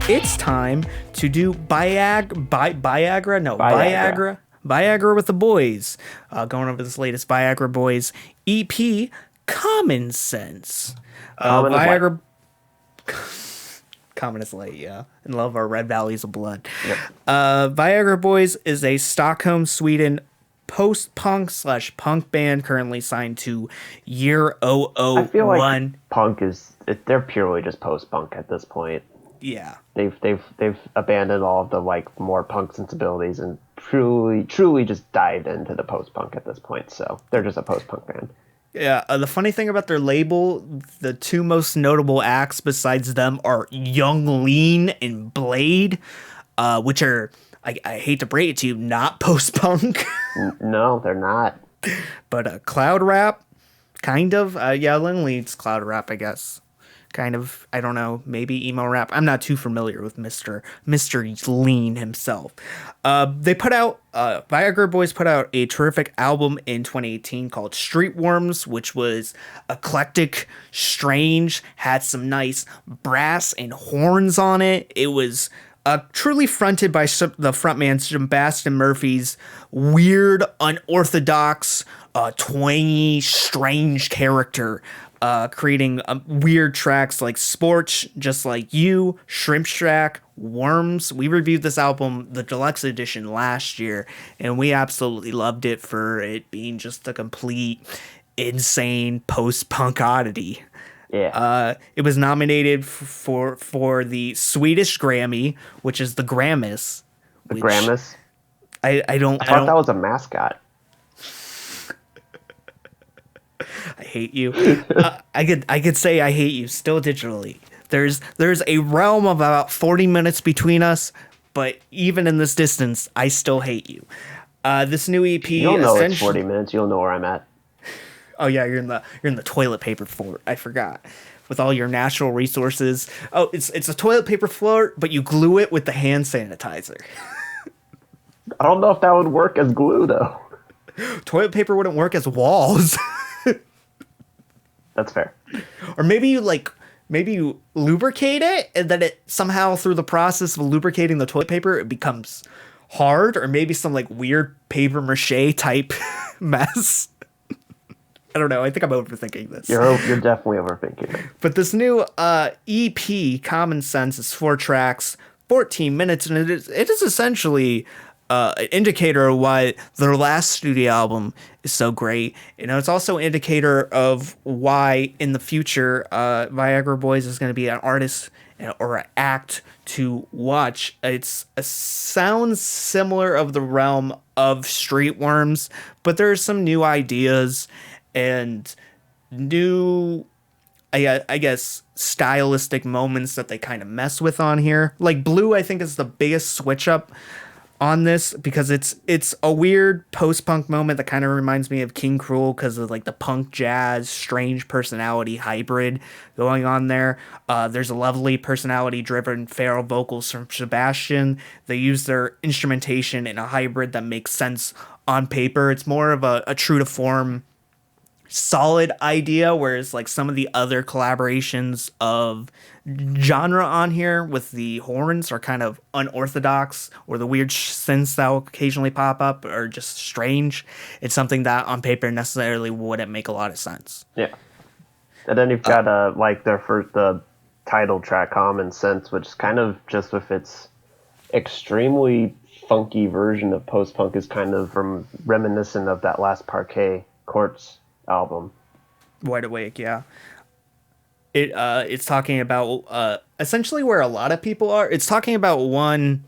it's time to do Viagra? No, Viagra with the boys. Going over this latest Viagra Boys EP, Common Sense. Common is light. Viagra. Common is light, yeah. And love our red valleys of blood. Yep. Viagra Boys is a Stockholm, Sweden post-punk / punk band currently signed to Year 001. I feel like punk they're purely just post-punk at this point. Yeah. They've abandoned all of the like more punk sensibilities and truly just dived into the post-punk at this point. So they're just a post-punk band. Yeah, the funny thing about their label, the two most notable acts besides them are Young Lean and Blade, which are, I hate to break it to you, not post-punk. No, they're not. But cloud rap, kind of. Young Lean's cloud rap, I guess. Kind of, I don't know, maybe emo rap. I'm not too familiar with Mr. Lean himself. Viagra Boys put out a terrific album in 2018 called Streetworms, which was eclectic, strange, had some nice brass and horns on it. It was truly fronted by the frontman Sebastian Murphy's weird, unorthodox, twangy, strange character. Creating weird tracks like Sports, Just Like You, Shrimp Shack, Worms. We reviewed this album, the deluxe edition, last year, and we absolutely loved it for it being just a complete, insane post-punk oddity. Yeah. It was nominated for the Swedish Grammy, which is the Grammis. The Grammis? I thought that was a mascot. I hate you. I could say I hate you still digitally. There's a realm of about 40 minutes between us, but even in this distance, I still hate you. This new EP. You'll know it's 40 minutes. You'll know where I'm at. Oh yeah, you're in the toilet paper fort. I forgot. With all your natural resources. Oh, it's a toilet paper fort, but you glue it with the hand sanitizer. I don't know if that would work as glue though. Toilet paper wouldn't work as walls. That's fair. Or maybe you lubricate it, and then it somehow through the process of lubricating the toilet paper, it becomes hard, or maybe some like weird paper mache type mess. I don't know. I think I'm overthinking this. You're definitely overthinking it. But this new EP, Common Sense, is 4 tracks, 14 minutes, and it is essentially an indicator of why their last studio album is so great. You know, it's also an indicator of why in the future Viagra Boys is going to be an artist or an act to watch. Sounds similar of the realm of Streetworms, but there's some new ideas and new, I guess, stylistic moments that they kind of mess with on here. Like Blue, I think, is the biggest switch up on this because it's a weird post-punk moment that kind of reminds me of King Cruel because of like the punk jazz strange personality hybrid going on there. There's a lovely personality driven feral vocals from Sebastian. They use their instrumentation in a hybrid that makes sense on paper. It's more of a true to form solid idea, whereas like some of the other collaborations of genre on here with the horns are kind of unorthodox, or the weird synths that will occasionally pop up are just strange. It's something that on paper necessarily wouldn't make a lot of sense. Yeah. And then you've got like the title track, Common Sense, which is kind of just with its extremely funky version of post-punk is kind of reminiscent of that last Parquet Courts album. Wide Awake, yeah. It's talking about essentially where a lot of people are. It's talking about one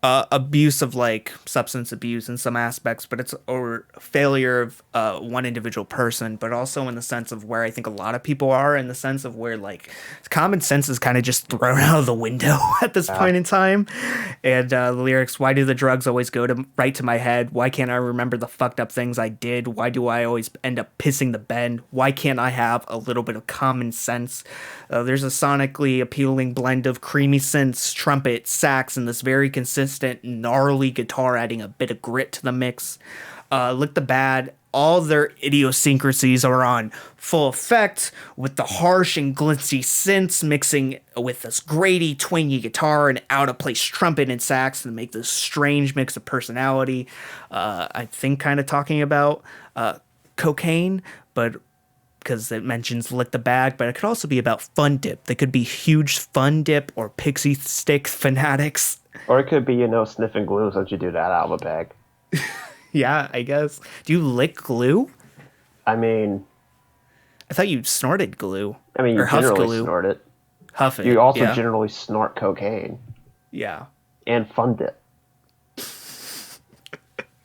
abuse of like substance abuse in some aspects, but it's or failure of one individual person, but also in the sense of where I think a lot of people are, in the sense of where like common sense is kind of just thrown out of the window at this point in time. And the lyrics, why do the drugs always go right to my head? Why can't I remember the fucked up things I did? Why do I always end up pissing the bed? Why can't I have a little bit of common sense? There's a sonically appealing blend of creamy synths, trumpet, sax, and this very consistent, gnarly guitar adding a bit of grit to the mix. Lick the Bad all their idiosyncrasies are on full effect with the harsh and glitzy synths mixing with this grady, twangy guitar and out-of-place trumpet and sax to make this strange mix of personality. I think kind of talking about cocaine, but because it mentions lick the bag, but it could also be about Fun Dip. They could be huge Fun Dip or Pixie Stick fanatics. Or it could be, sniffing glue since you do that out of a bag. Yeah, I guess. Do you lick glue? I mean, I thought you snorted glue. you or huff generally glue. snort it. Huff it. You also yeah. generally snort cocaine. Yeah. And Fun Dip.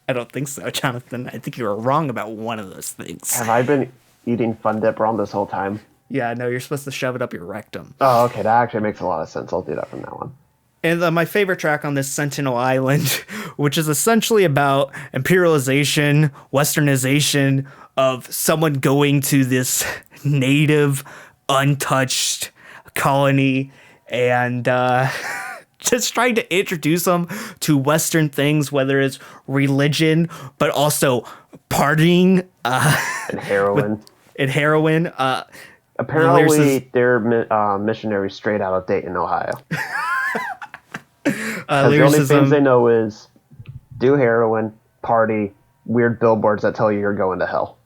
I don't think so, Jonathan. I think you were wrong about one of those things. Have I been eating Fun Dip wrong this whole time? Yeah, no, you're supposed to shove it up your rectum. Oh, okay. That actually makes a lot of sense. I'll do that from now on. And my favorite track on this Sentinel Island, which is essentially about imperialization, westernization of someone going to this native, untouched colony and just trying to introduce them to Western things, whether it's religion, but also partying. And heroin. Apparently, they're missionaries straight out of Dayton, Ohio. The only things they know is do heroin, party, weird billboards that tell you you're going to hell.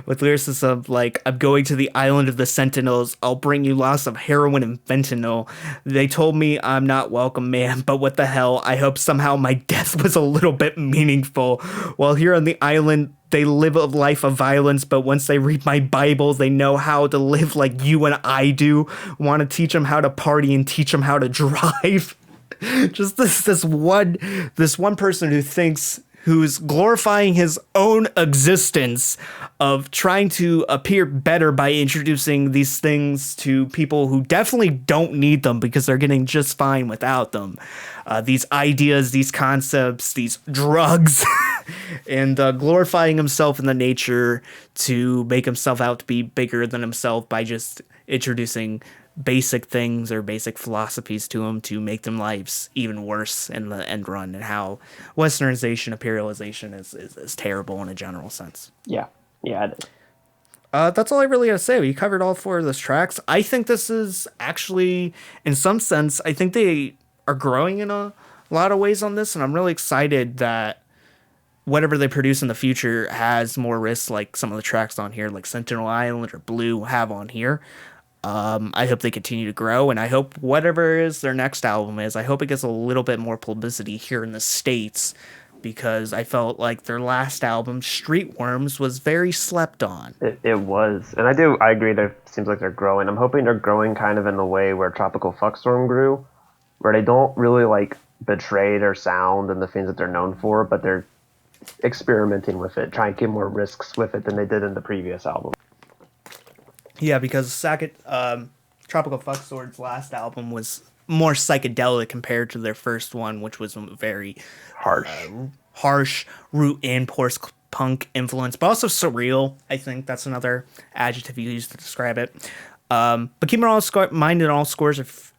With lyricism like, I'm going to the island of the Sentinels. I'll bring you lots of heroin and fentanyl. They told me I'm not welcome, man, but what the hell? I hope somehow my death was a little bit meaningful. While here on the island, they live a life of violence, but once they read my Bible, they know how to live like you and I do. Want to teach them how to party and teach them how to drive. Just this one person who's glorifying his own existence of trying to appear better by introducing these things to people who definitely don't need them because they're getting just fine without them. These ideas, these concepts, these drugs, and glorifying himself in the nature to make himself out to be bigger than himself by just introducing basic things or basic philosophies to them to make them lives even worse in the end run, and how westernization, imperialization is terrible in a general sense. Yeah it is. That's all I really gotta say. We covered all four of those tracks. I think this is actually, in some sense, I think they are growing in a lot of ways on this, and I'm really excited that whatever they produce in the future has more risks, like some of the tracks on here, like Sentinel Island or Blue, have on here. I hope they continue to grow, and I hope whatever is their next album is, I hope it gets a little bit more publicity here in the States, because I felt like their last album, Streetworms, was very slept on. It was. And I agree, it seems like they're growing. I'm hoping they're growing kind of in the way where Tropical Fuckstorm grew, where they don't really betray their sound and the things that they're known for, but they're experimenting with it, trying to get more risks with it than they did in the previous album. Yeah, because Tropical Fuckstorm's last album was more psychedelic compared to their first one, which was very harsh root and post-punk influence, but also surreal. I think that's another adjective you use to describe it. But keep in mind in all scores of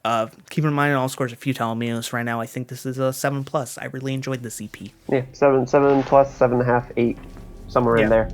Futile Amigos right now, I think this is a 7+. I really enjoyed this EP. Yeah, 7+, 7.5, 8, somewhere in there.